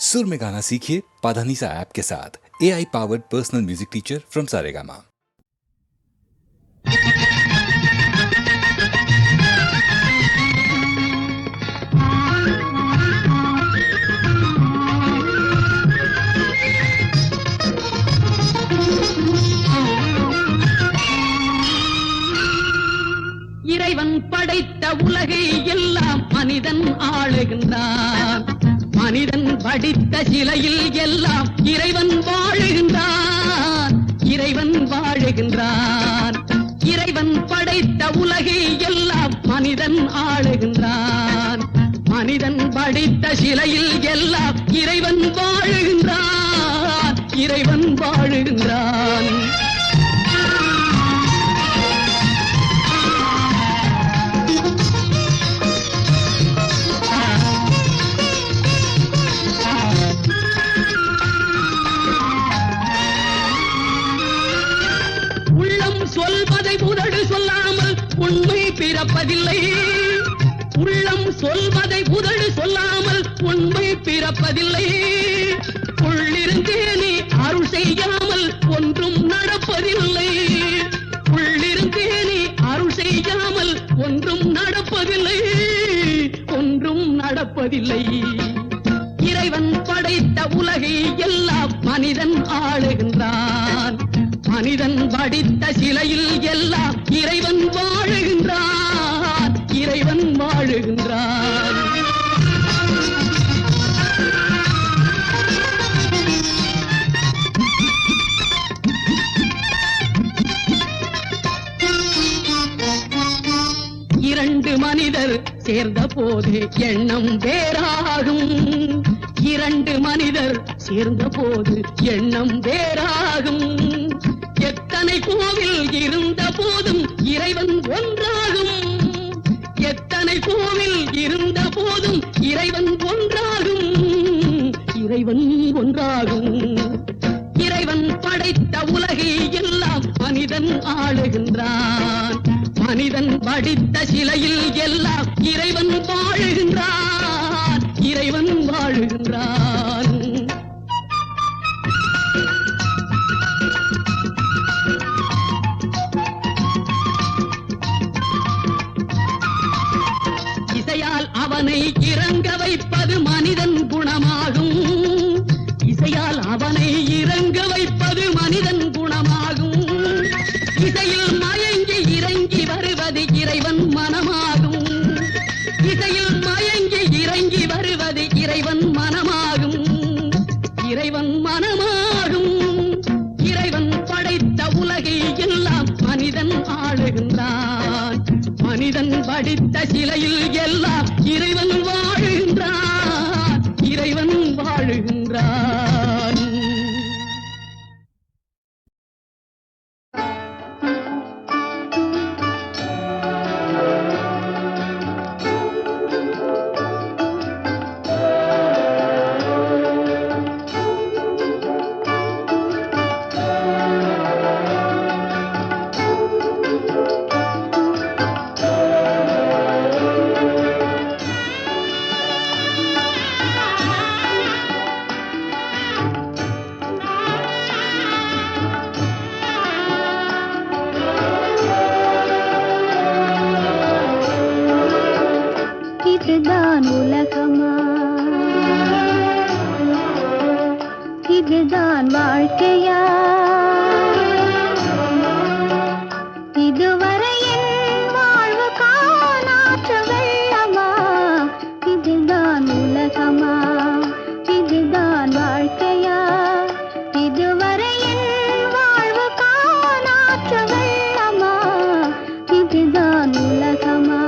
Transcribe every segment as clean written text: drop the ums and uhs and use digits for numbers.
सुर में गाना सीखिए पाधानीसा ऐप के साथ। AI powered personal music teacher from Saregama. இறைவன் படைத்த உலகை எல்லாம் மனிதன் ஆளுகின்றான். மனிதன் படித்த சிலையில் எல்லாம் இறைவன் வாழுகின்றான். இறைவன் வாழுகின்றான். இறைவன் படைத்த உலகை எல்லாம் மனிதன் ஆளுகின்றான். மனிதன் படித்த சிலையில் எல்லாம் இறைவன் வாழுகின்றான். இறைவன் வாழுகின்றான். சொல்வதை உதடு சொல்லாமல் உண்மை பிறப்பதில்லை. உள்ளம் சொல்வதை உதடு சொல்லாமல் உண்மை பிறப்பதில்லை. உள்ளிருந்தே நீ அருள் செய்யாமல் ஒன்றும் நடப்பதில்லை. உள்ளிருந்தே நீ அருள் செய்யாமல் ஒன்றும் நடப்பதில்லை. ஒன்றும் நடப்பதில்லை. இறைவன் படைத்த உலகை எல்லாம் மனிதன் ஆளுகின்றான். மனிதன் படித்த சிலையில் எல்லாம் இறைவன் வாழுகின்றான். இறைவன் வாழுகின்றான். இரண்டு மனிதர் சேர்ந்த போது எண்ணம் வேறாகும். இரண்டு மனிதர் சேர்ந்த போது எண்ணம் வேறாகும். எத்தனை கோவில் இருந்த போதும் இறைவன் ஒன்றாகும். எத்தனை கோவில் இருந்த போதும் இறைவன் ஒன்றாகும். இறைவன் ஒன்றாகும். இறைவன் படைத்த உலகை எல்லாம் மனிதன் ஆளுகின்றான். மனிதன் படித்த சிலையில் எல்லாம் இறைவன் வாழுகின்றான். இறைவன் வாழுகின்றான். இசையால் அவனை இறங்க வைப்பது மனிதன் குணமாகும். இசையால் அவனை இறங்க வைப்பது மனிதன் குணமாகும். இசையில் மயங்கி இறங்கி வருவது இறைவன் மனமாகும். இசையில் மயங்கி இறங்கி வருவது இறைவன் மனமாகும். இறைவன் மனமாகும். இறைவன் படைத்த உலகை எல்லாம் மனிதன் ஆளுகின்றான். மனிதன் படித்த சிலையில் எல்லாம் இறைவன் வாழுகின்றான். இறைவன் வாழுகின்றான். இதுதான் உலகமா? இதுதான் வாழ்க்கையா? இதுவரை என் வாழ்வு காணாற்ற வெள்ளமா? இதுதான் உலகமா? இதுதான் வாழ்க்கையா? இதுவரை என் வாழ்வு காணாற்ற வெள்ளமா? இதுதான் உலகமா?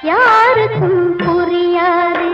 யாருக்கும் புரியாது.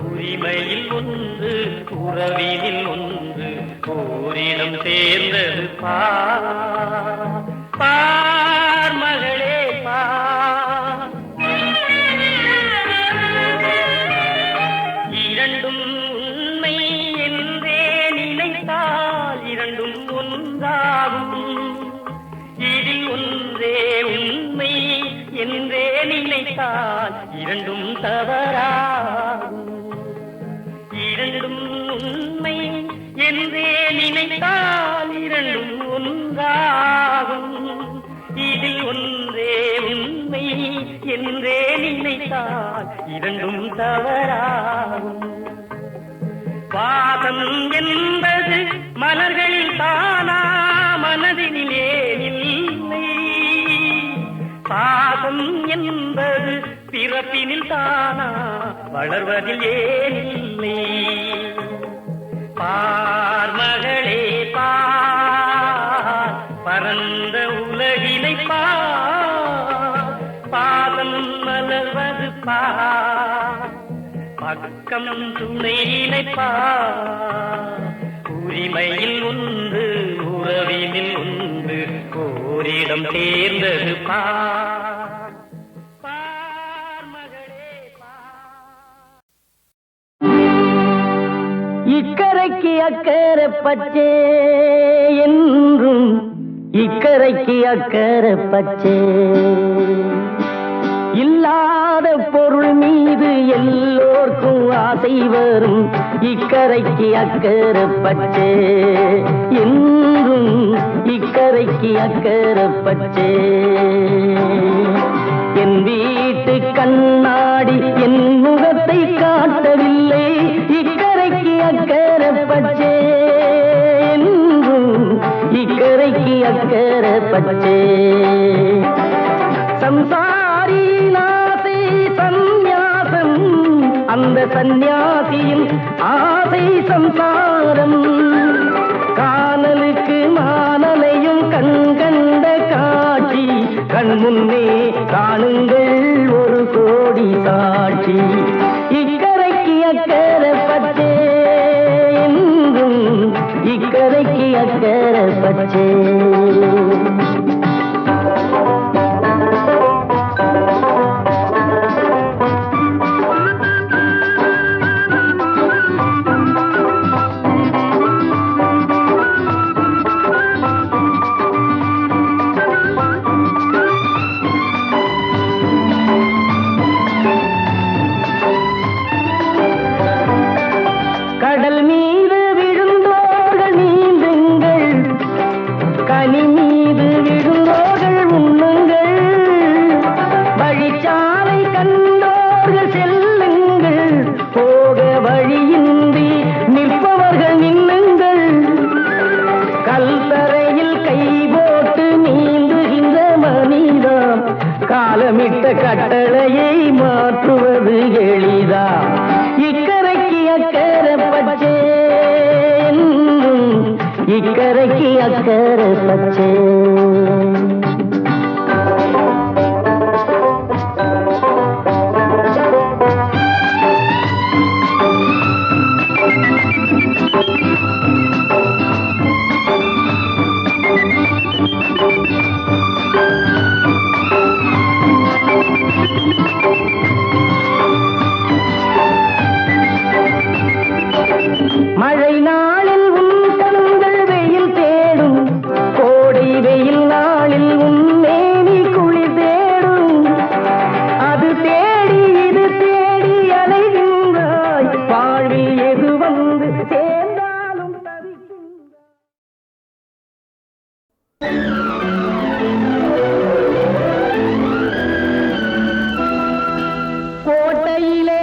உரிமையில் ஒன்று உறவினில் ஒன்று ஓரிடம் சேர்ந்தது பார் மகளே பார். இரண்டும் உண்மை என்றே நினைத்தால் இரண்டும் ஒன்றாகும். இதில் ஒன்றே உண்மை என்றே நினைத்தால் இரண்டும் தவறாகும். இரண்டும் உண்மை என்றே நினைத்தால் இரண்டும் ஒன்றாகும். இதில் ஒன்றே உண்மை என்றே நினைத்தால் இரண்டும் தவறாகும். வாதம் என்பது மலர்களில் தானா மனதினிலே இல்லை. பாசம் என்பது பிறப்பினில் தானா வளர்வதில் ஏனில்லை. பார் மகளே பார் பரந்த உலகினை பார். பாதம் மலர்வது பார் பக்கம் துணையினை பார். உரிமையில் ஒன்று உறவினில் ஒன்று ஓரிடம் சேர்ந்தது பார். பார் மகளே பார். இக்கரைக்கு அக்கறை பச்சே என்றும் இக்கரைக்கு அக்கறை பச்சே. இல்லாத பொருள் மீது எல்லோர்க்கும் ஆசை வரும். இக்கரைக்கு அக்கறை பச்சே என்றும் இக்கரைக்கு அக்கறை பச்சே. என் வீட்டு கண்ணாடி என் முகத்தை காட்டவில்லை. இக்கரைக்கு அக்கறை பச்சே என்றும் இக்கரைக்கு அக்கறை பச்சே. சம்சாரி ஆசை சந்நியாசம், அந்த சந்நியாசியின் ஆசை சம்சாரம். காணலுக்கு மானலையும் கண் கண்ட காட்சி கண் முன்னே காணுங்கள் ஒரு கோடி சாட்சி. இக்கரைக்கு அக்கறை பச்சே என்றும் இக்கரைக்கு அக்கறை பச்சே. கடல் மீது விழுந்தோர்கள் நீந்துங்கள், கனி மீது கட்டளையை மாற்றுவது எளிதா? இக்கரைக்கு அக்கறை பச்சை, இக்கரைக்கு அக்கறை பச்சை. மழை நாளில் உன் கண்கள் வெயில் தேடும், கோடை வெயில் நாளில் உன் மேனி குளிர் தேடும். அது தேடி இது தேடி அலைகின்றாய், வாழ்வில் எது வந்து சேர்ந்தாலும் தவிக்கின்றாய். கோட்டையிலே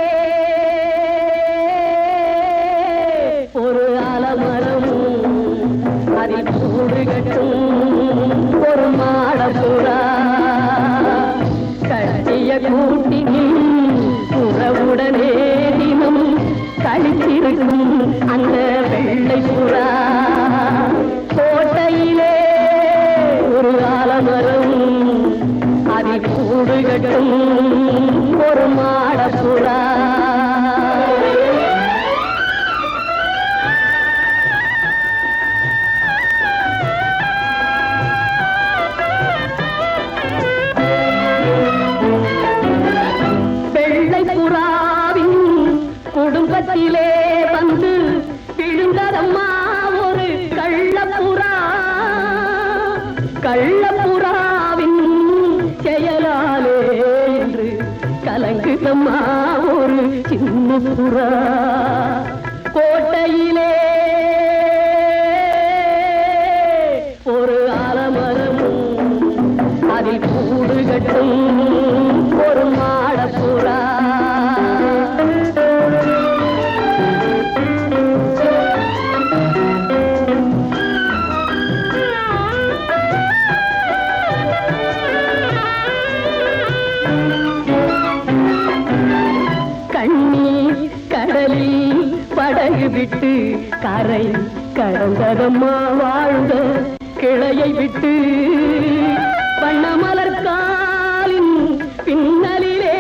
ஒரு ஆலமரம், அதில் கூடு கட்டும் ஒரு மாடப்புறா. கட்டிய கூட்டினில் உறவுடனே தினம் கழித்திருக்கும் அந்த வெள்ளை புறா. கோட்டையிலே ஒரு ஆலமரம், அதில் கூடு கட்டும் ஒரு மாடப்புறா. வெள்ளை புறாவின் குடும்பத்திலே வந்து விழுந்ததம்மா ஒரு கள்ளப்புறா. கள்ளப்புறாவின் செயலாலே என்று கலங்குதம்மா ஒரு சின்ன புறா. கோட்டையிலே ஒரு ஆலமரம், அதில் கூடு கட்டும் ஒரு மாடப்புறா. கண்ணீர் கடலில் படகு விட்டு கரை கடந்ததம்மா வாழ்ந்த கிளையை விட்டு. வண்ணமலர் காலின் பின்னலிலே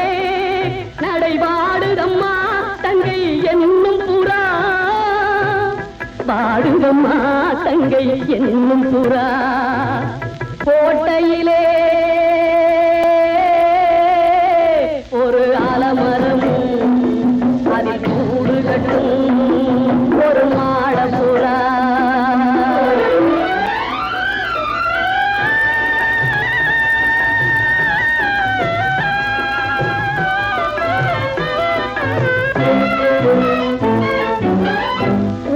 நடைபாடுதம்மா தங்கை என்னும் புறா. பாடுதம்மா தங்கை என்னும் புறா. கோட்டையிலே ஒரு ஆலமரம், அதில் கூடு கட்டும் ஒரு மாடப்புறா.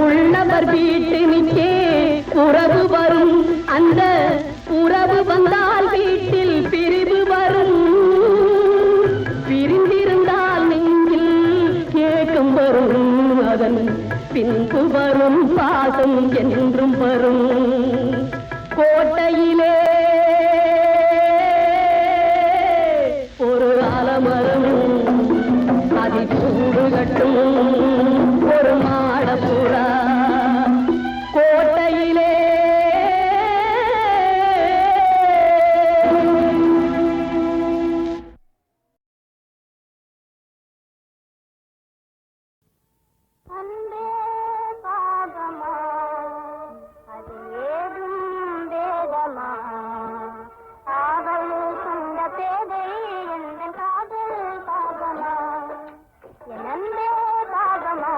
உள்ளவர் வீட்டினிக்கே உறவு வரும், அந்த உறவு வந்தால் வீட்டில் பிரிவு வரும். பிரிந்திருந்தால் நெஞ்சில் ஏக்கம் வரும், அதன் பின்பு வரும் பாசம் என்றும் வரும். கோட்டையிலே ஒரு ஆலமரம், அதில் கூடு கட்டும் ஒரு மாடப்புறா. கோட்டையிலே அன்பே பாகமா, அது ஏதும் வேதமா? ஆவல் கொண்ட பேதை எந்த காதல் பாகமா? என் அன்பே பாகமா,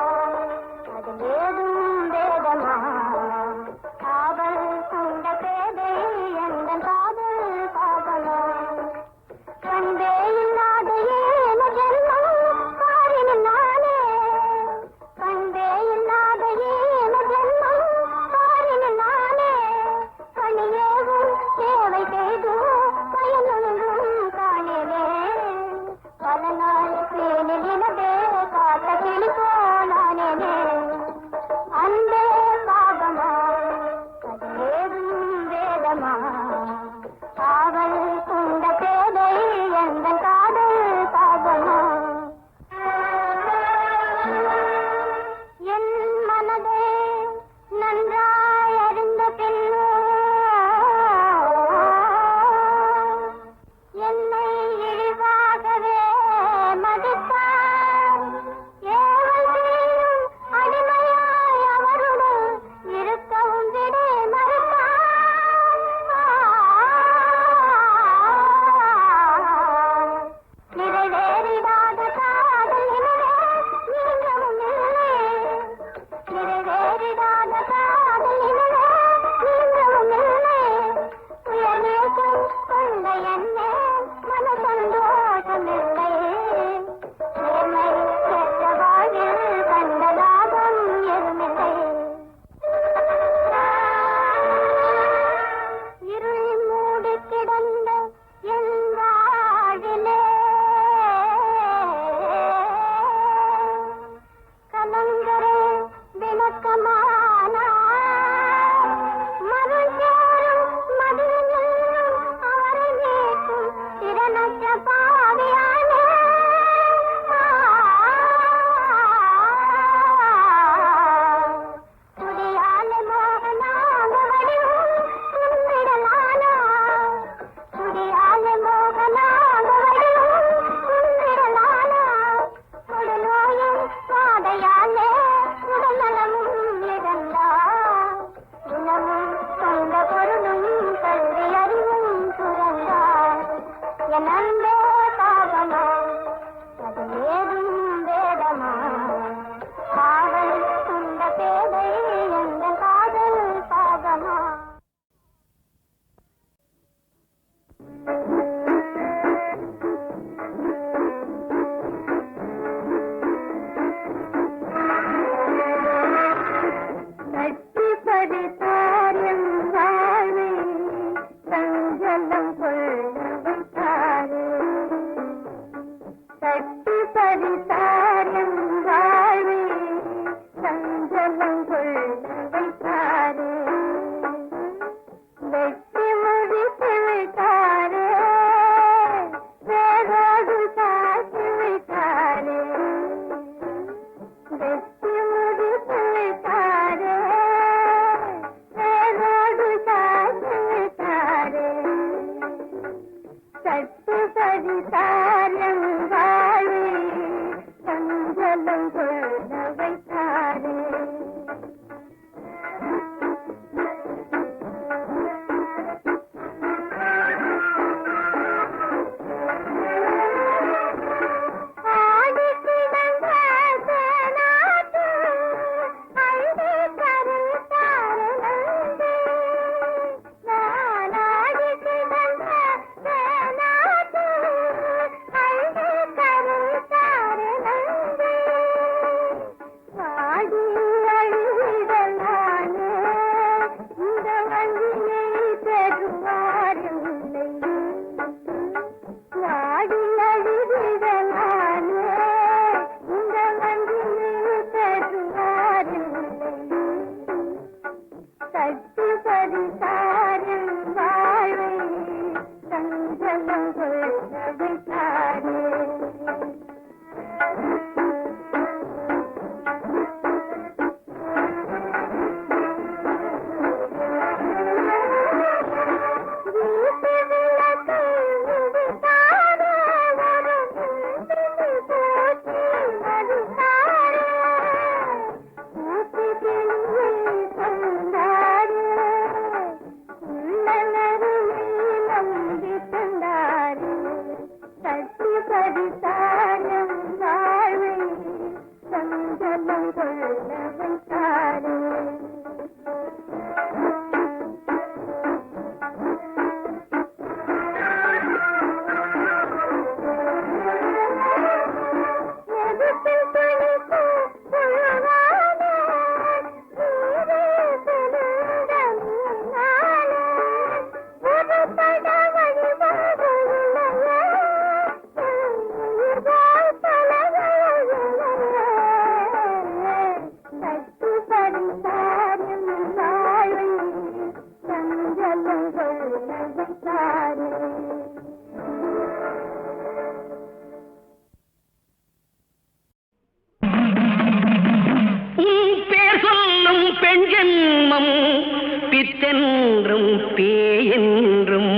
பித்தென்றும் பேயென்றும்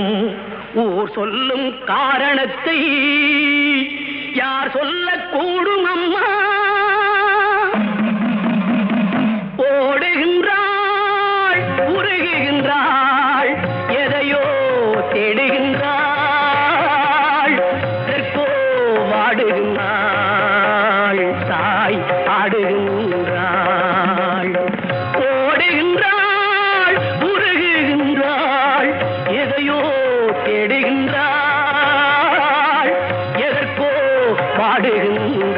ஊர் சொல்லும் காரணத்தை யார் சொல்லக்கூடும் அம்மா? ஓடுகின்றாள், உருகுகின்றாள், எதையோ தேடுகின்றாள், தெற்கோ வாடுகின்றாள், தாய் ஆடுகின்றாள். ஓடுகின்றாள், உருகுகின்றாள், எதையோ தேடுகின்றாள், எதற்கோ பாடுகின்றாள்,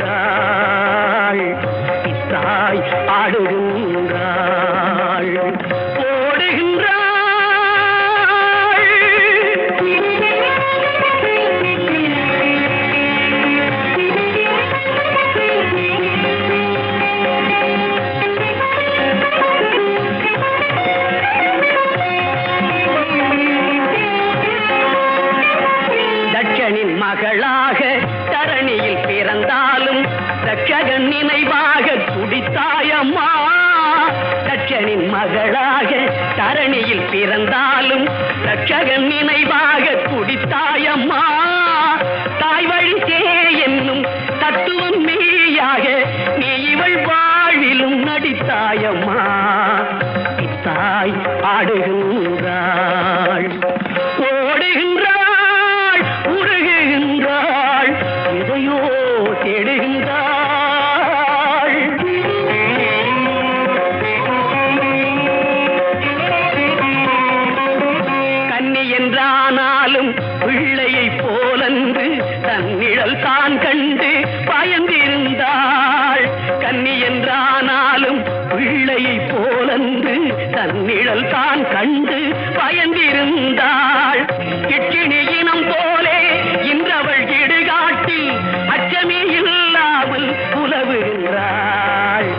தாய் ஆடுகின்றாள். ஓடுகின்றாள். தரணியில் பிறந்தாலும் ரட்சகன் நினைவாக குடித்தாயம்மா. தாய் வழிசே என்னும் தத்துவம் மெய்யாக நீ இவள் வாழ்விலும் நடித்தாயம்மா. தாய் ஆடுகின்றாள், ஓடுகின்றாள், உருகுகின்றாள், எதையோ தேடுகின்றாள். கன்னி என்றானாலும் பிள்ளையை போலன்று தன்னிழல் தான் கண்டு பயந்திருந்தாள். கன்னி என்றானாலும் பிள்ளையை போலன்று தன்னிழல் தான் கண்டு பயந்திருந்தாள். கிட்கிணி இனம் போலே இன்றவள் இடுகாட்டி அச்சமே இல்லாமல் புலவுகின்றாள்.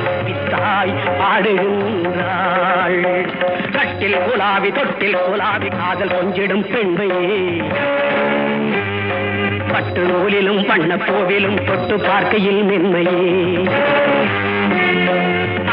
தாய் ஆடுகின்றாள். கட்டில் குலாவி தொட்டில் குலாவி காதல் கொஞ்சிடும் பெண்மையே. பட்டு நூலிலும் பண்ண கோவிலும் தொட்டு பார்க்கையில் மென்மையே.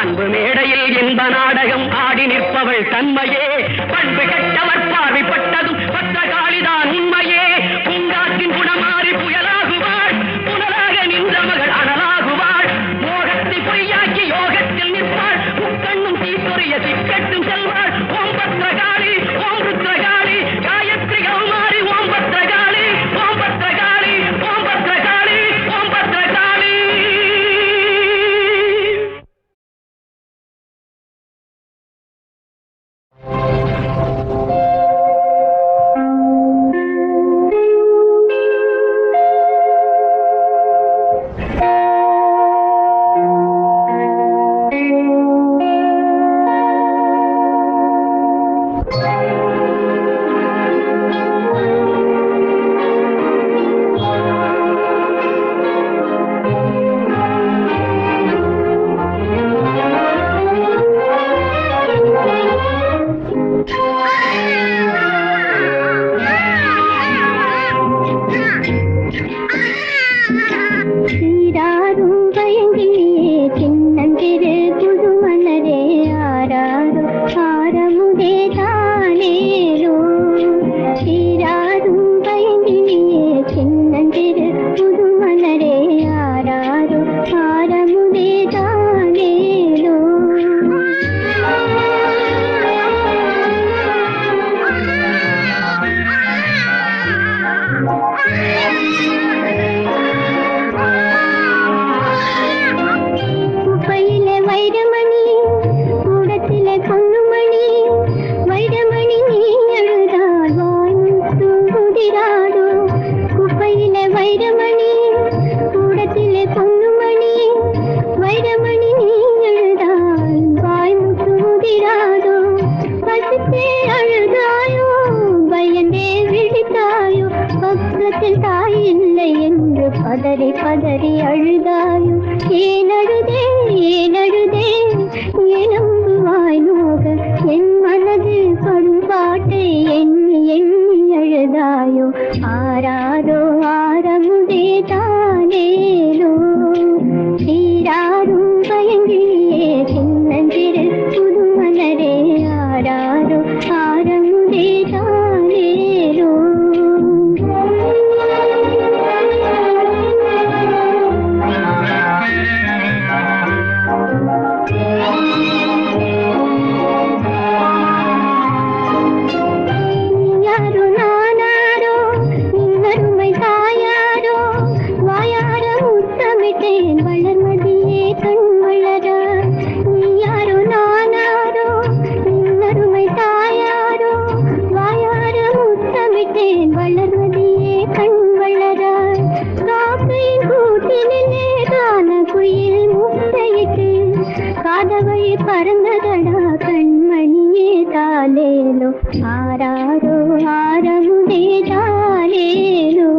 அன்பு மேடையில் இன்ப நாடகம் ஆடி நிற்பவள் தன்மையே. பண்பு கெட்டவர் பார்வைப்பட்டதும் பத்திரகாளிதான் உண்மையே. பூங்காற்றின் குணமாறி புயலாகுவாள், புனலாக நின்ற மகள் அனலாகுவாள். மோகத்தை பொய்யாக்கி யோகத்தில் நிற்பாள், முக்கண்ணும் தீப்பொறிய சிக்கட்டும் செல்வாள். ஓம் பத்திரகாளி, ஓம் ருத்ரகாளி, காயத்ரி கௌமாரி, ஓம் பத்திரகாளி, ஓம் பத்திரகாளி, ஓம் பத்திரகாளி, ஓம் பத்திரகாளி. பதறி பதறி அழுதாயும் ஏனழுதே ஏனழுதே ஏனம்புவாய் நோக என் மனதில் பண்பாட்டை எண்ணி எண்ணி அழுதாயோ ஆராதோ ஆரமுதே தானேனோ சீராரும் பயங்கியே சின்னஞ்சிறு புதுமலரே ஆராதோ ஆரமுதே தானேனோ பறந்ததடா கண்மணியே தாலேலோ ஆராரோ ஆரமுதே தாலேலோ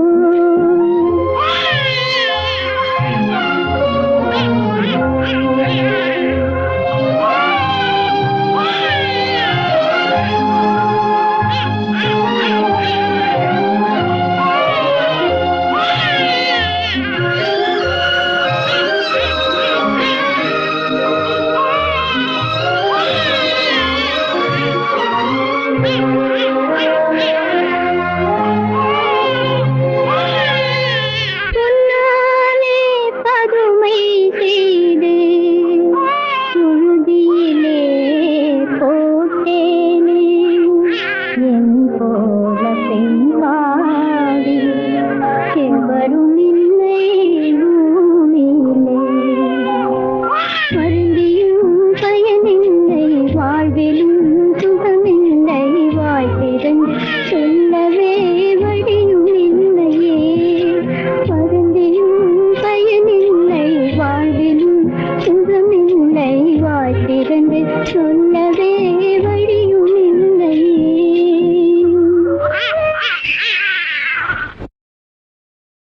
சொல்லவே